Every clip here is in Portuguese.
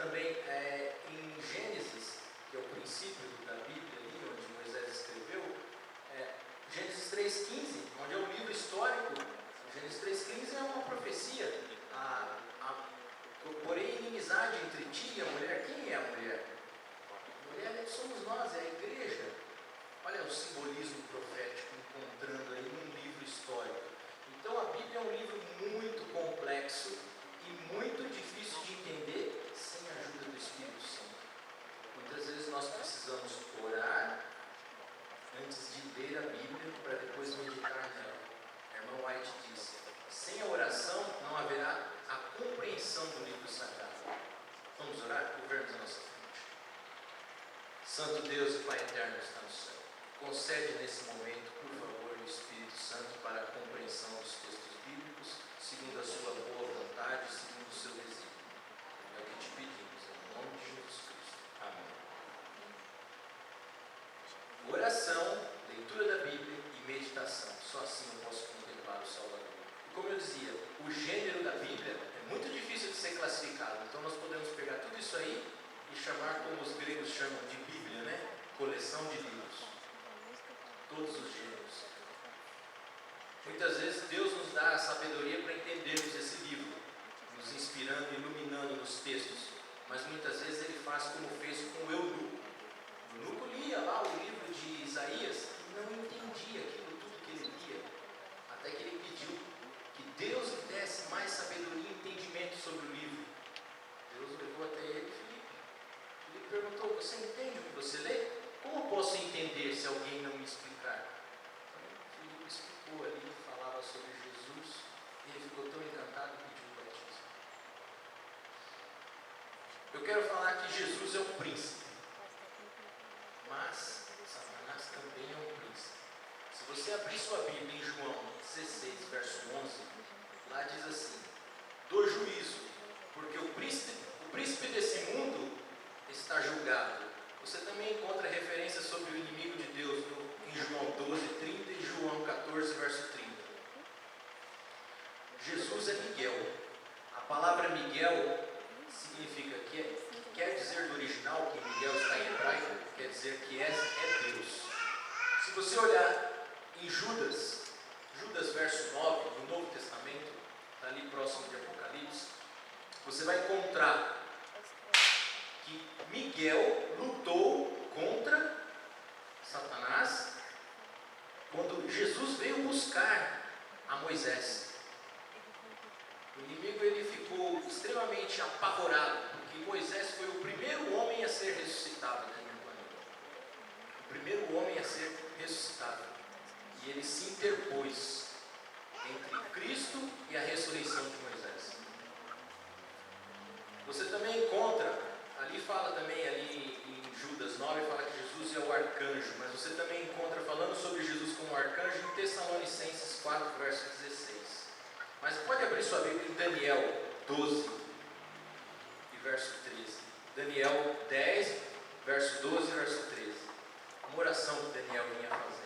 também em Gênesis, que é o princípio da Bíblia, ali, onde Moisés escreveu, Gênesis 3,15, onde é um livro histórico. Gênesis 3,15 é uma profecia. Porém, inimizade entre ti e a mulher. Quem é a mulher? A mulher somos nós, é a igreja. Olha o simbolismo profético encontrando aí num livro histórico. Então a Bíblia é um livro muito complexo e muito difícil de entender sem a ajuda do Espírito Santo. Muitas vezes nós precisamos orar antes de ler a Bíblia para depois meditar nela. A irmã White disse: sem a oração não haverá a compreensão do livro sagrado. Vamos orar? Curvemos a nossa frente. Santo Deus e Pai eterno está no céu, concede nesse momento, por favor, o Espírito Santo para a compreensão dos textos bíblicos, segundo a sua boa vontade, segundo o seu desígnio. É o que te pedimos, em nome de Jesus Cristo. Amém. Oração, leitura da Bíblia e meditação. Só assim eu posso contemplar o Salvador. E como eu dizia, o gênero da Bíblia é muito difícil de ser classificado. Então nós podemos pegar tudo isso aí e chamar, como os gregos chamam de Bíblia, né? Coleção de livros. Todos os gêneros. Muitas vezes Deus nos dá a sabedoria para entendermos esse livro, nos inspirando, iluminando nos textos. Mas muitas vezes Ele faz como fez com o eunuco. O eunuco lia lá o livro de Isaías e não entendia aquilo tudo que ele lia, até que ele pediu que Deus lhe desse mais sabedoria e entendimento sobre o livro. Deus levou até ele, Filipe perguntou: você entende o que você lê? Como posso entender se alguém não me explicar? Então, Filipe explicou ali, falava sobre Jesus, e ele ficou tão encantado que pediu o batismo. Eu quero falar que Jesus é um príncipe, mas Satanás também é um príncipe. Se você abrir sua Bíblia em João 16, verso 11, lá diz assim: do juízo, porque o príncipe desse mundo está julgado. Você também encontra referência sobre o inimigo de Deus em João 12, 30 e João 14, verso 30. Jesus é Miguel. A palavra Miguel significa que quer dizer do original, que Miguel está em hebraico, quer dizer que é Deus. Se você olhar em Judas verso 9, do Novo Testamento, está ali próximo de Apocalipse, você vai encontrar que Miguel lutou contra Satanás quando Jesus veio buscar a Moisés. O inimigo ele ficou extremamente apavorado, porque Moisés foi o primeiro homem a ser ressuscitado aqui no planeta. O primeiro homem a ser ressuscitado. E ele se interpôs entre Cristo e a ressurreição de Moisés. Você também encontra, ali fala também, ali em Judas 9, fala que Jesus é o arcanjo, mas você também encontra falando sobre Jesus como arcanjo em Tessalonicenses 4, verso 16. Mas pode abrir sua Bíblia em Daniel 12 e verso 13. Daniel 10, verso 12 e verso 13. Uma oração que Daniel vinha fazendo.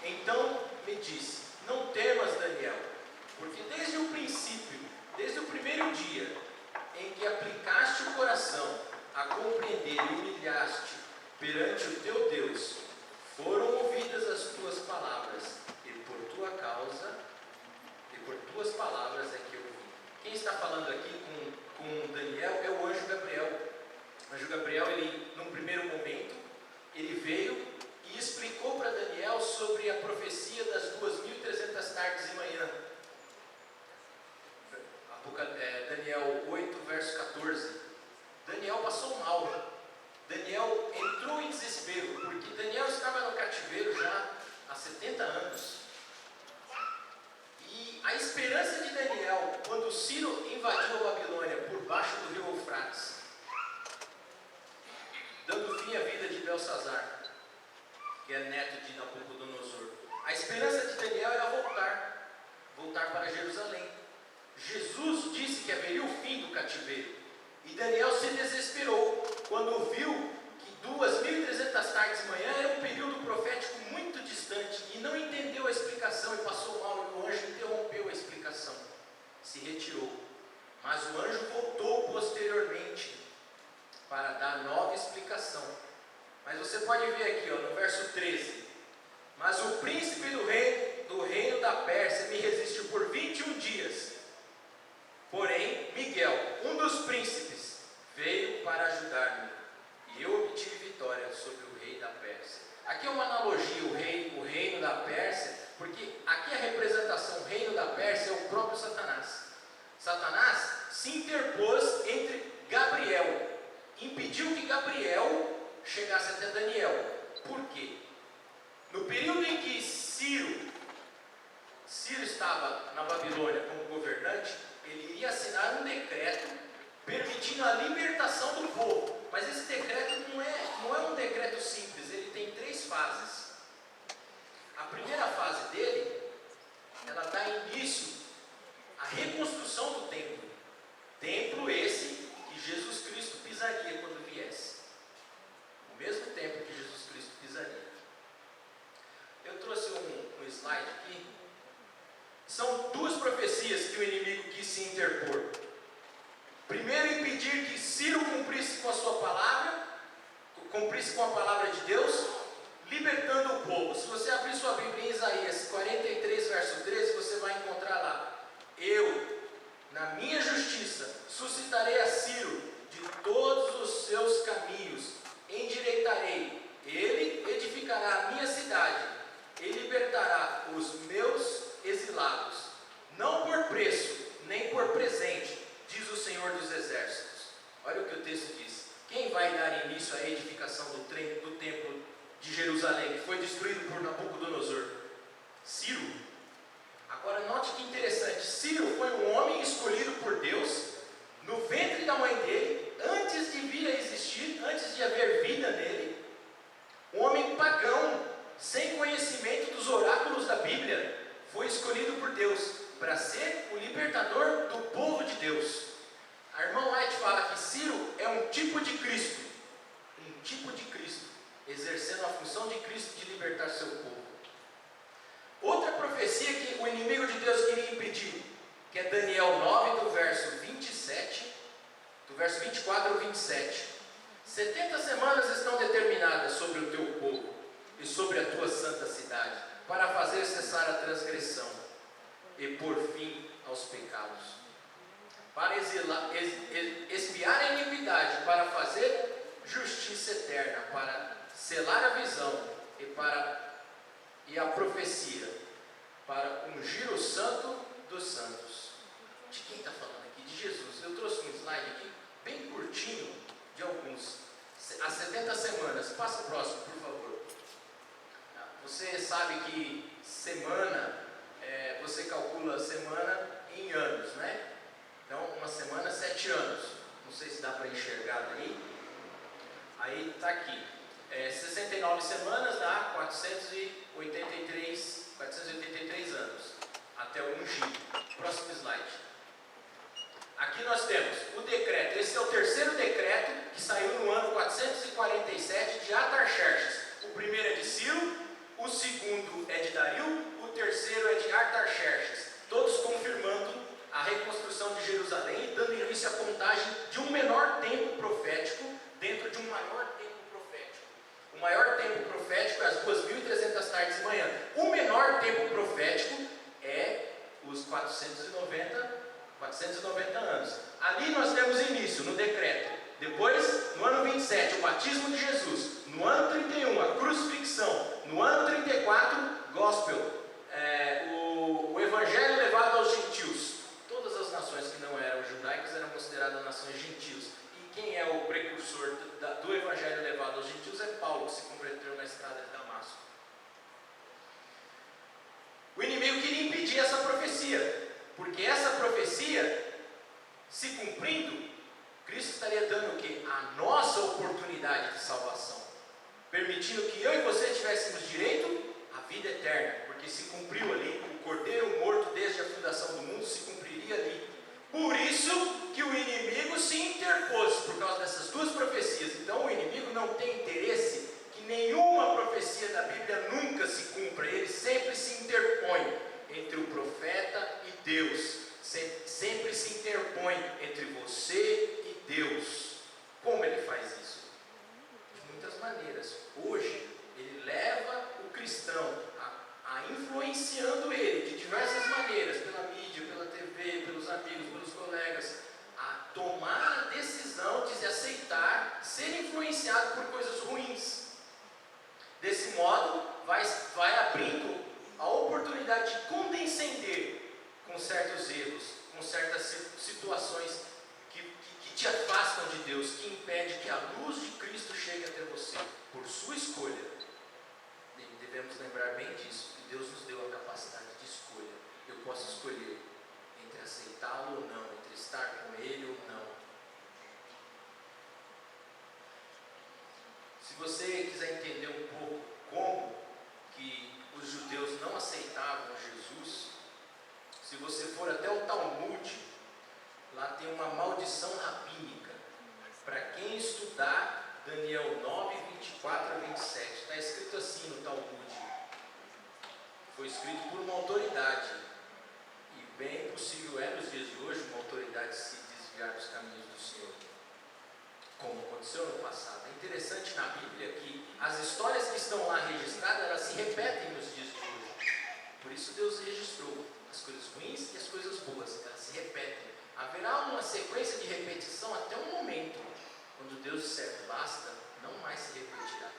Então me disse: não temas, Daniel, porque desde o princípio, desde o primeiro dia em que aplicaste o coração a compreender e humilhaste perante o teu Deus, foram ouvidas as tuas palavras, e por tua causa, e por tuas palavras é que eu vim. Quem está falando aqui com Daniel é o anjo Gabriel. O anjo Gabriel, ele, num primeiro momento, ele veio e explicou para Daniel sobre a profecia das 2.300 tardes e manhã. Daniel 8, verso 14. Daniel passou mal. Daniel entrou em desespero, porque Daniel estava no cativeiro já há 70 anos. E a esperança de Daniel, quando Ciro invadiu a Babilônia por baixo do rio Eufrates, dando fim à vida de Belsazar, que é neto de Nabucodonosor, a esperança de Daniel era voltar para Jerusalém. Jesus disse que haveria o fim do cativeiro, e Daniel se desesperou quando viu que 2.300 tardes de manhã era um período profético muito distante, e não entendeu a explicação e passou mal, e o anjo interrompeu a explicação, se retirou você pode ver aqui, ó, no verso 13. Mas o príncipe do reino da Pérsia me resistiu por 21 dias. Porém, Miguel, um dos príncipes, veio para ajudar-me, e eu obtive vitória sobre o rei da Pérsia. Aqui é uma analogia, o reino da Pérsia, porque aqui a representação, o reino da Pérsia, é o próprio Satanás. Satanás se interpôs entre Gabriel, impediu que Gabriel chegasse até Daniel. Por quê? No período em que Ciro estava na Babilônia como governante, ele iria assinar um decreto permitindo a libertação do povo. Mas esse decreto não é um decreto simples, ele tem 3 fases. A primeira fase dele, ela dá início à reconstrução do templo. Templo esse que Jesus Cristo pisaria quando viesse. O mesmo templo que Jesus Cristo pisaria. Eu trouxe um slide aqui. São 2 profecias que o inimigo quis se interpor. Primeiro, impedir que Ciro cumprisse com a sua palavra, cumprisse com a palavra de Deus, libertando o povo. Se você abrir sua Bíblia em Isaías 43, verso 13, você vai encontrar lá: eu, na minha justiça, suscitarei a Ciro de todos os seus caminhos, endireitarei, ele edificará a minha cidade, e libertará os meus exilados, não por preço, nem por presente, diz o Senhor dos Exércitos. Olha o que o texto diz. Quem vai dar início à edificação do templo de Jerusalém, que foi destruído por Nabucodonosor? Ciro. Agora note que interessante, Ciro foi um homem escolhido por Deus, no ventre da mãe dele, antes de vir a existir, antes de haver vida nele, um homem pagão, sem conhecimento dos oráculos da Bíblia, foi escolhido por Deus para ser o libertador do povo de Deus. A irmã White fala que Ciro é um tipo de Cristo, exercendo a função de Cristo de libertar seu povo. Outra profecia que o inimigo de Deus queria impedir, que é Daniel 9, do verso 27, do verso 24 ao 27. 70 semanas estão determinadas sobre o teu povo e sobre a tua santa cidade, para fazer cessar a transgressão e pôr fim aos pecados, para expiar a iniquidade, para fazer justiça eterna, para selar a visão e a profecia, para ungir o santo dos santos. De quem está falando aqui? De Jesus. Eu trouxe um slide aqui, bem curtinho, de alguns. As 70 semanas. Passa o próximo, por favor. Você sabe que semana, você calcula semana em anos, né? Então, uma semana, 7 anos. Não sei se dá para enxergar daí. Aí está aqui. 69 semanas dá 483 anos. Até o ungir. Próximo slide. Aqui nós temos o decreto. Esse é o terceiro decreto que saiu no ano 447 de Artaxerxes. O primeiro é de Ciro, o segundo é de Dario, o terceiro é de Artaxerxes. Todos confirmando a reconstrução de Jerusalém e dando início à contagem de um menor tempo profético dentro de um maior tempo profético. O maior tempo profético é as 2.300 tardes e manhã. O menor tempo profético é os 490 anos. Ali nós temos início no decreto. Depois, no ano 27, o batismo de Jesus. No ano 31, a crucifixão. No ano 34, gospel, o evangelho levado aos gentios. Todas as nações que não eram judaicas eram consideradas nações gentios. E quem é o precursor do evangelho levado aos gentios é Paulo, que se converteu na estrada de Damasco. O inimigo queria impedir essa profecia, porque essa profecia, se cumprindo, Cristo estaria dando o quê? A nossa oportunidade de salvação, permitindo que eu e você tivéssemos direito à vida eterna, porque se cumpriu ali, o Cordeiro morto desde a fundação do mundo se cumpriria ali. Por isso que o inimigo se interpôs, por causa dessas 2 profecias. Então o inimigo não tem interesse que nenhuma profecia da Bíblia nunca se cumpra, ele sempre se interpõe entre o profeta e Deus, sempre se interpõe entre você e Deus. Como ele faz isso? De muitas maneiras. Hoje, ele leva o cristão a influenciando ele de diversas maneiras, pela mídia, pela TV, pelos amigos, pelos colegas, a tomar a decisão de se aceitar, ser influenciado por coisas ruins. Desse modo, vai abrindo a oportunidade de condescender com certos erros, com certas situações que te afastam de Deus, que impede que a luz de Cristo chegue até você, por sua escolha. Devemos lembrar bem disso, que Deus nos deu a capacidade de escolha. Eu posso escolher entre aceitá-lo ou não, entre estar com ele ou não. Se você quiser entender um pouco como que os judeus não aceitavam Jesus, se você for até o Talmud, lá tem uma maldição rabínica. Para quem estudar Daniel 9, 24 a 27, está escrito assim no Talmud. Foi escrito por uma autoridade, e bem possível é nos dias de hoje uma autoridade se desviar dos caminhos do Senhor, como aconteceu no passado. É interessante na Bíblia que as histórias que estão lá registradas, elas se repetem nos dias de hoje. Por isso Deus registrou as coisas ruins e as coisas boas, elas se repetem. Haverá uma sequência de repetição até um momento, quando Deus disser basta, não mais se repetirá.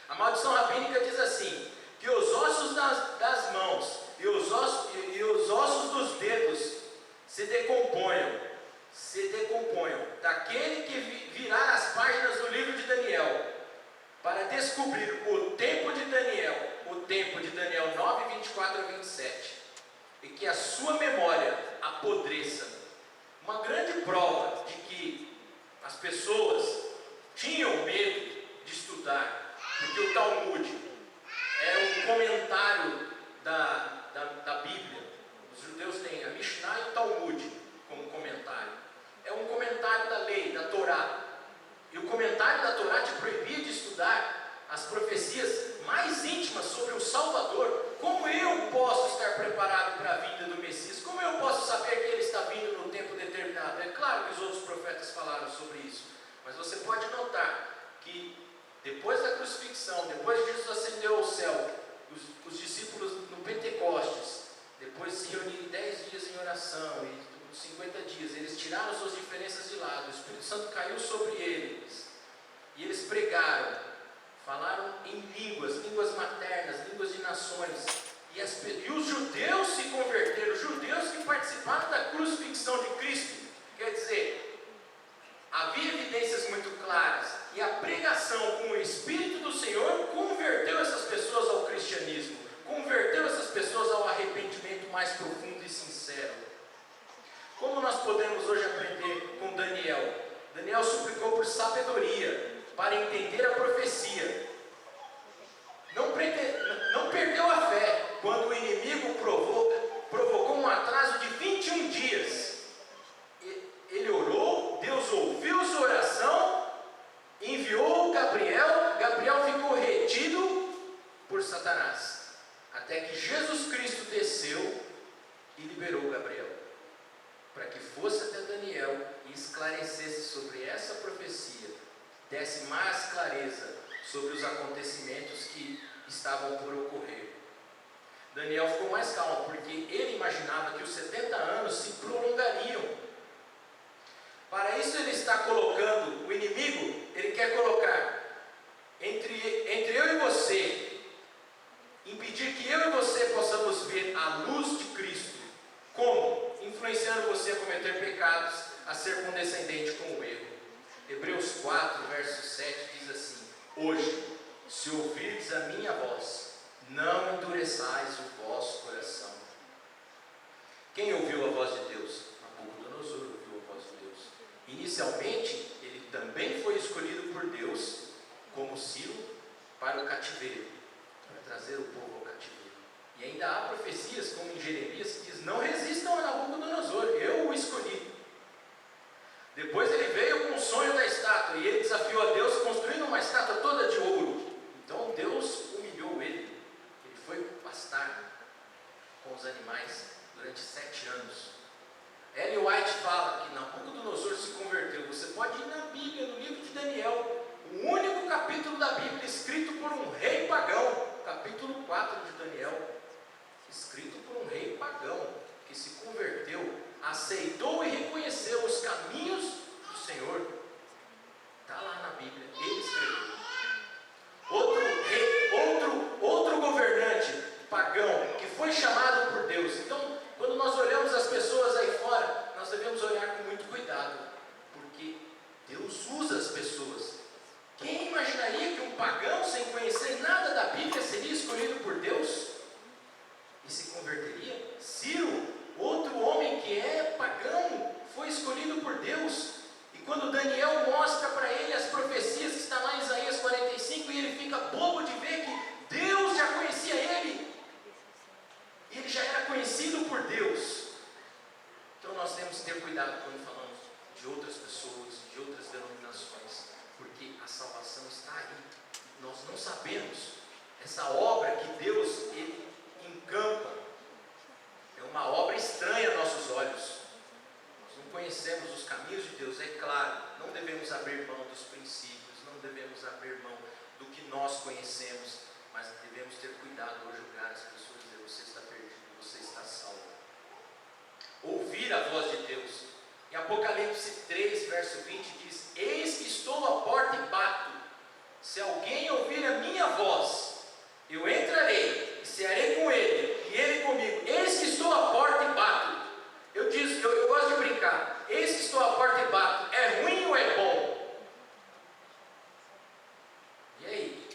A maldição rabínica diz assim, que os ossos das mãos e os ossos dos dedos se decomponham daquele que virar as páginas do livro de Daniel, para descobrir o tempo de Daniel 9, 24 a 27, e que a sua memória apodreça. Uma grande prova de que as pessoas tinham medo de estudar, porque o Talmud é um comentário da Bíblia. Os judeus têm a Mishnah e o Talmud como comentário. É um comentário da lei, da Torá. E o comentário da Torá te proibia de estudar as profecias mais íntimas sobre o Salvador. Como eu posso estar preparado para a vinda do Messias? Como eu posso saber que ele está vindo no tempo determinado? É claro que os outros profetas falaram sobre isso, mas você pode notar que depois da crucifixão, depois de Jesus ascendeu ao céu, os discípulos no Pentecostes, depois de se reunirem 10 dias em oração e 50 dias, eles tiraram suas diferenças de lado, o Espírito Santo caiu sobre eles, e eles pregaram, falaram em línguas maternas, línguas de nações, e os judeus se converteram, os judeus que participaram da crucifixão de Cristo. Quer dizer, havia evidências muito claras, e a pregação com o Espírito do Senhor converteu essas pessoas ao cristianismo, converteu essas pessoas ao arrependimento mais profundo e sincero. Como nós podemos hoje aprender com Daniel? Daniel suplicou por sabedoria para entender a profecia. Não perdeu a fé quando o inimigo provocou um atraso de 21 dias. Ele orou, Deus ouviu sua oração, enviou Gabriel ficou retido por Satanás, até que Jesus Cristo desceu e liberou Gabriel, para que fosse até Daniel e esclarecesse sobre essa profecia, desse mais clareza sobre os acontecimentos que estavam por ocorrer. Daniel ficou mais calmo, porque ele imaginava que os 70 anos se prolongariam. Para isso ele está colocando, o inimigo, ele quer colocar entre eu e você, impedir que eu e você possamos ver a luz de Cristo. Como? Influenciando você a cometer pecados, a ser condescendente com o erro. Hebreus 4, verso 7 diz assim: hoje, se ouvirdes a minha voz, não endureçais o vosso coração. Quem ouviu a voz de Deus? Nabucodonosor ouviu a voz de Deus. Inicialmente, ele também foi escolhido por Deus como Ciro para o cativeiro, para trazer o povo ao cativeiro. E ainda há profecias, como em Jeremias, que diz: não resistam a Nabucodonosor, eu o escolhi. Depois ele veio com o sonho da estátua, e ele desafiou a Deus construindo uma estátua toda de ouro. Então Deus humilhou ele foi pastar com os animais durante 7 anos. Ellen White fala que Nabucodonosor se converteu. Você pode ir na Bíblia, no livro de Daniel, o único capítulo é estranha a nossos olhos. Nós não conhecemos os caminhos de Deus, é claro. Não devemos abrir mão dos princípios, não devemos abrir mão do que nós conhecemos, mas devemos ter cuidado ao julgar as pessoas e dizer: você está perdido, você está salvo. Ouvir a voz de Deus. Em Apocalipse 3, verso 20 diz: eis que estou à porta e bato. Se alguém ouvir a minha voz, eu entrarei e cearei com ele, e ele comigo. Eis que estou à porta e bato. Eu gosto de brincar. Eis que estou à porta e bato. É ruim ou é bom? E aí?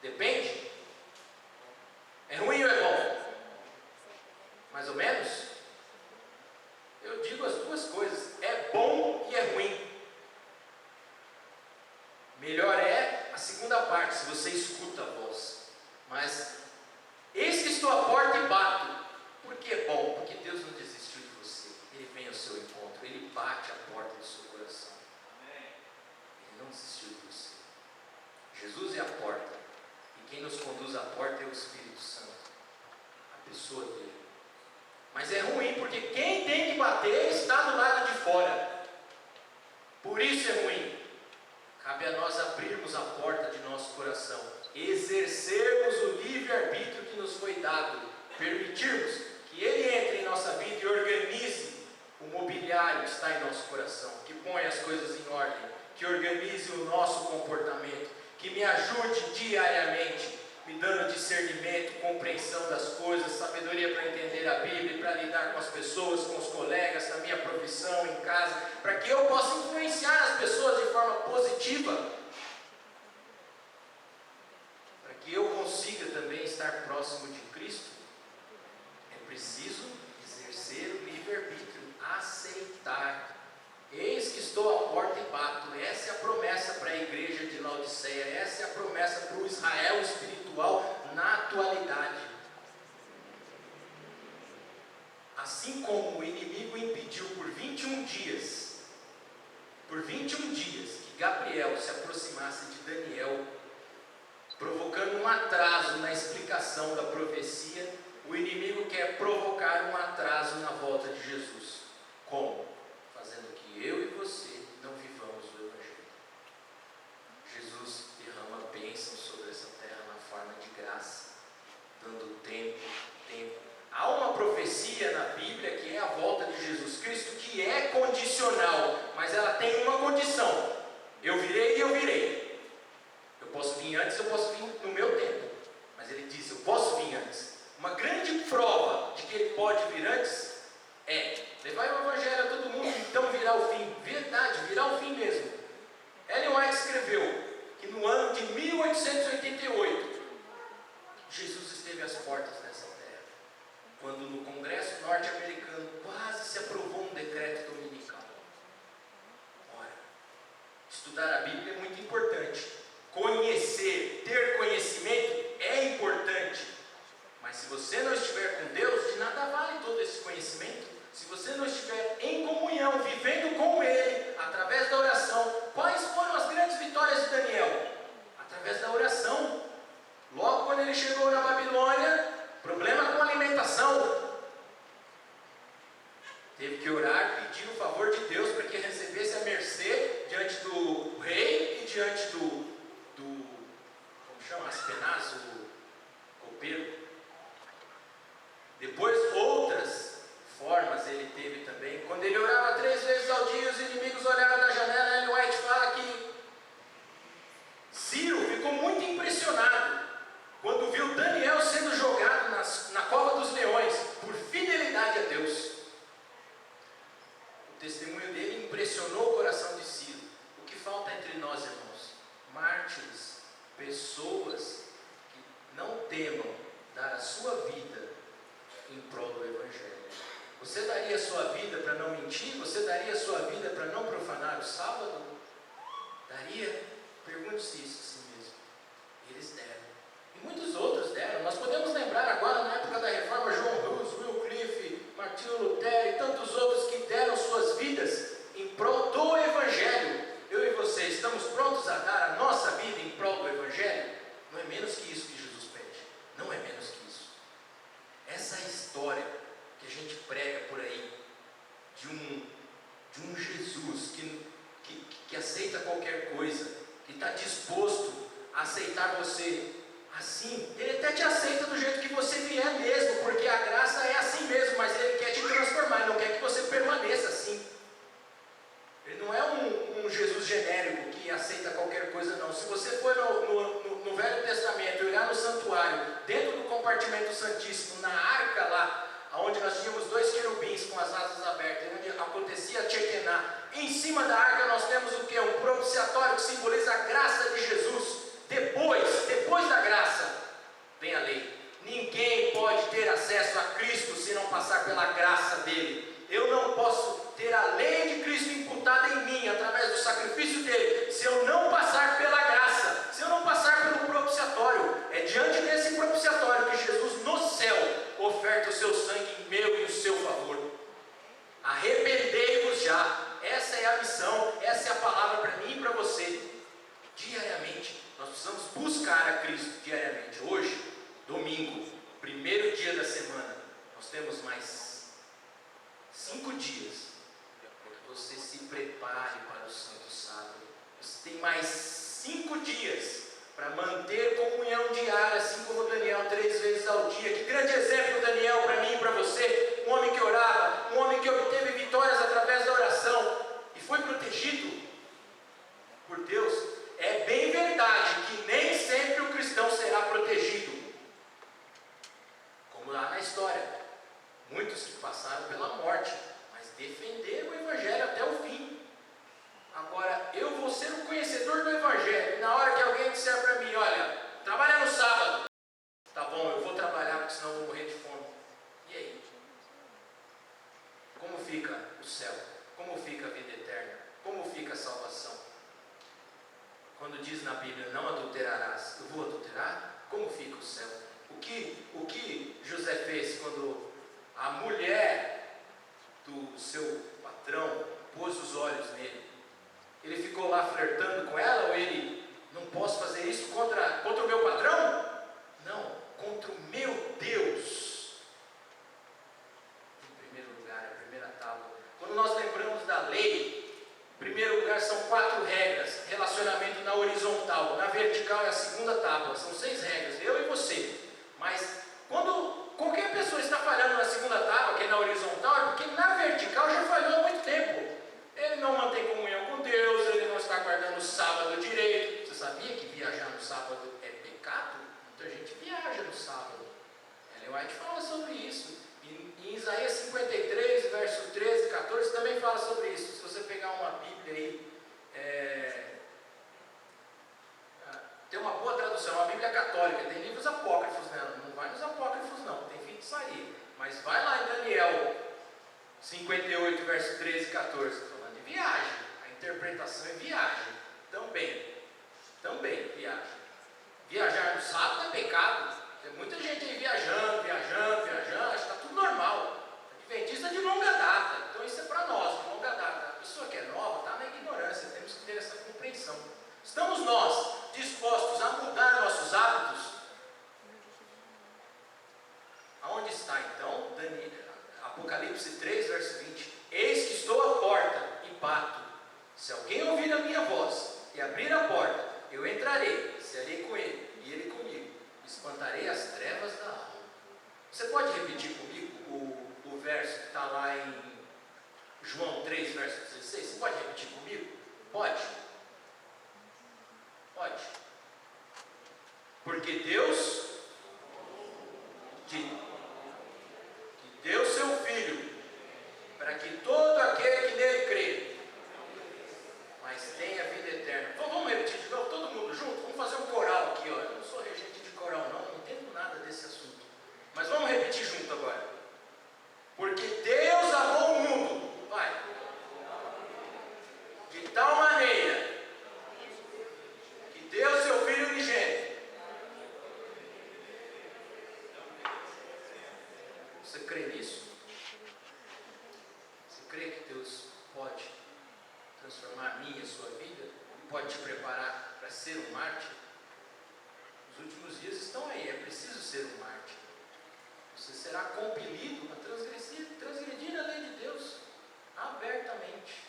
Depende? É ruim ou é bom? Mais ou menos? Eu digo as duas coisas. É bom e é ruim. Melhor é a segunda parte, se você escuta a voz. Mas eis que estou à porta e bato. Por que é bom? Porque Deus não desistiu de você. Ele vem ao seu encontro. Ele bate a porta do seu coração. Ele não desistiu de você. Jesus é a porta. E quem nos conduz à porta é o Espírito Santo, a pessoa dele. Mas é ruim porque quem tem que bater está do lado de fora. Por isso é ruim. Cabe a nós abrirmos a porta de nosso coração, exercermos o livre-arbítrio que nos foi dado, permitirmos que Ele entre em nossa vida e organize o mobiliário que está em nosso coração, que ponha as coisas em ordem, que organize o nosso comportamento, que me ajude diariamente, me dando discernimento, compreensão das coisas, sabedoria para entender a Bíblia, para lidar com as pessoas, com os colegas, na minha profissão, em casa, para que eu possa influenciar as pessoas de forma positiva, para que eu consiga também estar próximo de Cristo. É preciso exercer o livre-arbítrio, aceitar. Eis que estou à porta e bato. Essa é a promessa para a igreja de Laodiceia. Essa é a promessa para o Israel espiritual na atualidade. Assim como o inimigo impediu por 21 dias que Gabriel se aproximasse de Daniel, provocando um atraso na explicação da profecia, o inimigo quer provocar um atraso na volta de Jesus. Como? Fazendo que eu e você não vivamos o Evangelho. Jesus derrama bênção sobre essa terra na forma de graça, dando tempo. Há uma profecia na Bíblia que é a volta de Jesus Cristo, que é condicional, mas ela tem uma condição: eu virei e eu virei. Eu posso vir antes, eu posso vir no meu tempo, mas ele diz: eu posso vir antes. Uma grande prova de que ele pode vir antes é levar o Evangelho a todo mundo, então virá o fim. Verdade, virá o fim mesmo. Ellen White escreveu que no ano de 1888 Jesus esteve às portas dessa terra, quando no Congresso norte-americano quase se aprovou um decreto dominical. Ora, estudar a Bíblia é muito importante. Conhecer, ter conhecimento é importante. Mas se você não estiver com Deus, de nada vale todo esse conhecimento. Se você não estiver em comunhão, vivendo com Ele, através da oração. Quais foram as grandes vitórias de Daniel? Através da oração. Logo quando ele chegou na Babilônia, problema com a alimentação. Teve que orar, pedir o favor de Deus para que recebesse a mercê diante do rei e diante do como chama? Aspenaz, o copeiro. Depois outras formas ele teve também. Quando ele orava 3 vezes ao dia, os inimigos olhavam da janela. Ellen White fala que Ciro ficou muito impressionado quando viu Daniel sendo jogado na cova dos leões por fidelidade a Deus. O testemunho dele impressionou o coração de Ciro. O que falta entre nós, irmãos? Mártires, pessoas que não temam dar a sua vida em prol do Evangelho. Você daria a sua vida para não mentir? Você daria a sua vida para não profanar o sábado? Daria? Pergunte-se isso a si mesmo. Eles deram. E muitos outros deram. Nós podemos lembrar agora, na época da Reforma, João Hus, Wycliffe, Martinho Lutero e tantos outros que deram suas vidas em prol do Evangelho. Eu e você estamos prontos a dar a nossa vida em prol do Evangelho? Não é menos que isso que Jesus pede. Não é menos que isso. Essa é a história que a gente qualquer coisa, que está disposto a aceitar você assim, Ele até te aceita do jeito que você vier mesmo, porque a graça é assim mesmo, mas Ele quer te transformar, Ele não quer que você permaneça assim. Ele não é um Jesus genérico que aceita qualquer coisa, não. Se você for no Velho Testamento, olhar no santuário, dentro do compartimento santíssimo, na arca lá, onde nós tínhamos 2 querubins com as asas abertas, onde acontecia a Shekinah, em cima da arca nós temos o que? Um propiciatório que simboliza a graça de Jesus. Depois da graça, vem a lei. Ninguém pode ter acesso a Cristo se não passar pela graça dele. Eu não posso ter a lei de Cristo imputada em mim, através do sacrifício dele, se eu não passar pela graça, se eu não passar pelo propiciatório. É diante desse propiciatório que Jesus no céu oferta o seu sangue em meu e o seu favor. Arrependei-vos já. Essa é a missão, essa é a palavra para mim e para você. Diariamente, nós precisamos buscar a Cristo diariamente. Hoje, domingo, primeiro dia da semana, nós temos mais 5 dias para que você se prepare para o Santo Sábado. Você tem mais 5 dias para manter comunhão diária, assim como Daniel, 3 vezes ao dia. Que grande exemplo, Daniel, para mim e para você. Um homem que orava, um homem que obteve vitórias através da oração e foi protegido por Deus. É bem verdade que nem sempre o cristão será protegido, como lá na história, muitos que passaram pela morte, mas defenderam o Evangelho até o fim. Agora, eu vou ser um conhecedor do Evangelho, e na hora que alguém disser para mim, olha, trabalha no sábado, tá bom, eu vou trabalhar porque senão eu vou morrer de fome. E aí? Como fica o céu? Como fica a vida eterna? Como fica a salvação? Quando diz na Bíblia, não adulterarás, eu vou adulterar? Como fica o céu? O que José fez quando a mulher do seu patrão pôs os olhos nele? Ele ficou lá flertando com ela, ou ele, não posso fazer isso contra o meu patrão? Não, contra o meu Deus. Em primeiro lugar, a primeira tábua. Quando nós lembramos da lei, em primeiro lugar são 4 regras. Relacionamento na horizontal, na vertical é a segunda tábua. São 6 regras, eu e você. Mas quando qualquer pessoa está falhando na segunda tábua, que é na horizontal, é porque na vertical já falhou há muito tempo. Ele não mantém comunhão com Deus, ele não está guardando o sábado direito. Você sabia que viajar no sábado é pecado? Muita gente viaja no sábado. Ellen White fala sobre isso. Em Isaías 53, verso 13 e 14, também fala sobre isso. Se você pegar uma Bíblia aí, tem uma boa tradução, uma Bíblia católica, tem livros apócrifos nela, não vai nos apócrifos não, tem fim de sair, mas vai lá em Daniel 58, verso 13 e 14, falando de viagem, a interpretação é viagem, também viagem. Viajar no sábado é pecado, tem muita gente aí viajando, acho que está tudo normal. Adventista de longa data, então isso é para nós, de longa data. A pessoa que é nova está na ignorância, temos que ter essa compreensão. Estamos nós dispostos a mudar nossos hábitos? Aonde está então? Apocalipse 3, verso 20. Eis que estou à porta e bato. Se alguém ouvir a minha voz e abrir a porta, eu entrarei, cearei com ele e ele comigo. Espantarei as trevas da alma. Você pode repetir comigo o verso que está lá em João 3, verso 16? Você pode repetir comigo? Pode. Porque Deus que deu seu Filho para que todo aquele que nele crê, mas tenha vida eterna. Então vamos repetir de novo, todo mundo junto? Vamos fazer um coral aqui, ó. Eu não sou regente de coral não entendo nada desse assunto. Mas vamos repetir junto agora. Porque Deus amou o mundo, vai, de tal maneira que deu seu Filho unigênito. Você crê nisso? Você crê que Deus pode transformar a minha e a sua vida? E pode te preparar para ser um mártir? Os últimos dias estão aí, é preciso ser um mártir. Você será compelido a transgredir a lei de Deus abertamente.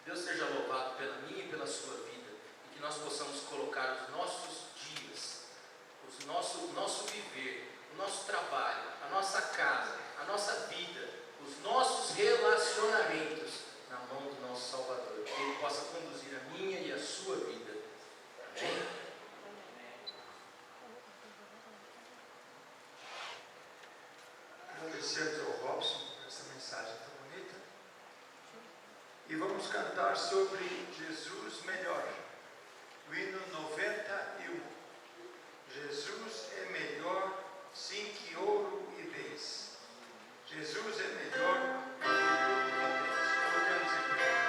Deus seja louvado pela minha relacionamentos na mão do nosso Salvador, que Ele possa conduzir a minha e a sua vida. Amém? Agradecemos ao Robson por essa mensagem tão bonita. E vamos cantar sobre Jesus melhor. O hino 91. Jesus é melhor, sim, que ouro e bens. Jesus é melhor que ouro e bens. Colocamos em pé.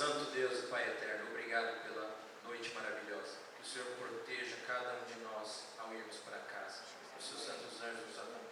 Santo Deus e Pai eterno, obrigado pela noite maravilhosa. Que o Senhor proteja cada um de nós ao irmos para casa. Que os seus santos anjos nos acompanhem.